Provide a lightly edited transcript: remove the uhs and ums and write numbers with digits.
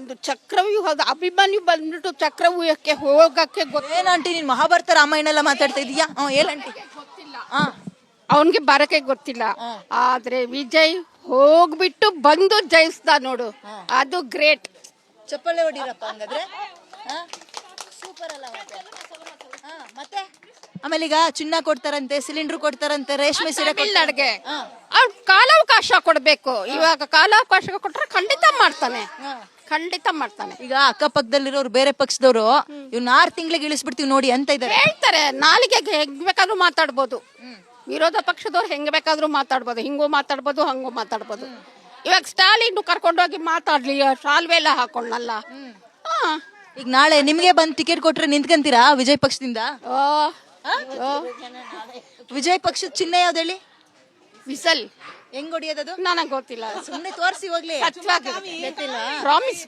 ಒಂದು ಚಕ್ರವ್ಯೂಹದ ಅಭಿಮನ್ಯು ಬಂದ್ಬಿಟ್ಟು ಚಕ್ರವ್ಯೂಹಕ್ಕೆ ಹೋಗಕ್ಕೆ ಏನಂಟಿ ನೀನ್ ಮಹಾಭಾರತ ರಾಮಾಯಣ ಎಲ್ಲ ಮಾತಾಡ್ತಾ ಇದೀಯಾ? ಏನಂಟಿ? ಗೊತ್ತಿಲ್ಲ, ಹಾ ಅವನ್ಗೆ ಬರಕ್ಕೆ ಗೊತ್ತಿಲ್ಲ. ಆದ್ರೆ ವಿಜಯ್ ಹೋಗ್ಬಿಟ್ಟು ಬಂದು ಜಯಿಸ್ದ ನೋಡು, ಅದು ಗ್ರೇಟ್. ಚಪ್ಪಳೆ ಹೊಡಿರಪ್ಪ ಹಂಗಾದ್ರೆ. ಸೂಪರ್ ಅಲ್ಲ ಮತ್ತೆ? ಮತ್ತೆ ಆಮೇಲೆ ಈಗ ಚಿನ್ನ ಕೊಡ್ತಾರಂತೆ, ಸಿಲಿಂಡರ್ ಕೊಡ್ತಾರಂತೆ, ರೇಷ್ಮೆ ಸೀರೆ ತಮಿಳ್ನಾಡಿಗೆ ಅವ್ರು ಕಾಲಾವಕಾಶ ಕೊಡ್ಬೇಕು. ಇವಾಗ ಕಾಲಾವಕಾಶ ಕೊಟ್ರೆ ಖಂಡಿತ ಮಾಡ್ತಾನೆ, ಖಂಡಿತ ಮಾಡ್ತಾನೆ. ಈಗ ಅಕ್ಕಪಕ್ಕದಲ್ಲಿರೋರು ಬೇರೆ ಪಕ್ಷದವರು ಇವ್ನ 6 ತಿಂಗಳಿಗೆ ಇಳಿಸ್ಬಿಡ್ತೀವಿ ನೋಡಿ ಅಂತ ಇದಾರೆ. ಹೇಳ್ತಾರೆ ನಾಲಿಗೆಗೆ ಹೆಂಗ್ ಬೇಕಾದ್ರೂ ಮಾತಾಡ್ಬೋದು. ವಿರೋಧ ಪಕ್ಷದವ್ರು ಹೆಂಗ್ ಬೇಕಾದ್ರೂ ಮಾತಾಡ್ಬೋದು, ಹಿಂಗೂ ಮಾತಾಡ್ಬೋದು, ಹಂಗೂ ಮಾತಾಡ್ಬೋದು. ಇವಾಗ ಸ್ಟಾಲಿನ್ ಕರ್ಕೊಂಡೋಗಿ ಮಾತಾಡ್ಲಿ, ಶಾಲ್ವೆ ಎಲ್ಲ ಹಾಕೊಂಡಲ್ಲ. ಈಗ ನಾಳೆ ನಿಮ್ಗೆ ಬಂದ್ ಟಿಕೆಟ್ ಕೊಟ್ರೆ ನಿಂತ್ಕಂತೀರಾ ವಿಜಯ್ ಪಕ್ಷದಿಂದ? ವಿಜಯ್ ಪಕ್ಷದ ಚಿಹ್ನೆ ಯಾವ್ದು ಹೇಳಿ? ವಿಸಲ್ ಹೆಂಗ್ ಹೊಡಿಯೋದದು? ನನಗ್ ಗೊತ್ತಿಲ್ಲ, ಸುಮ್ನೆ ತೋರ್ಸಿ ಹೋಗ್ಲಿ. ಪ್ರಾಮಿಸ್.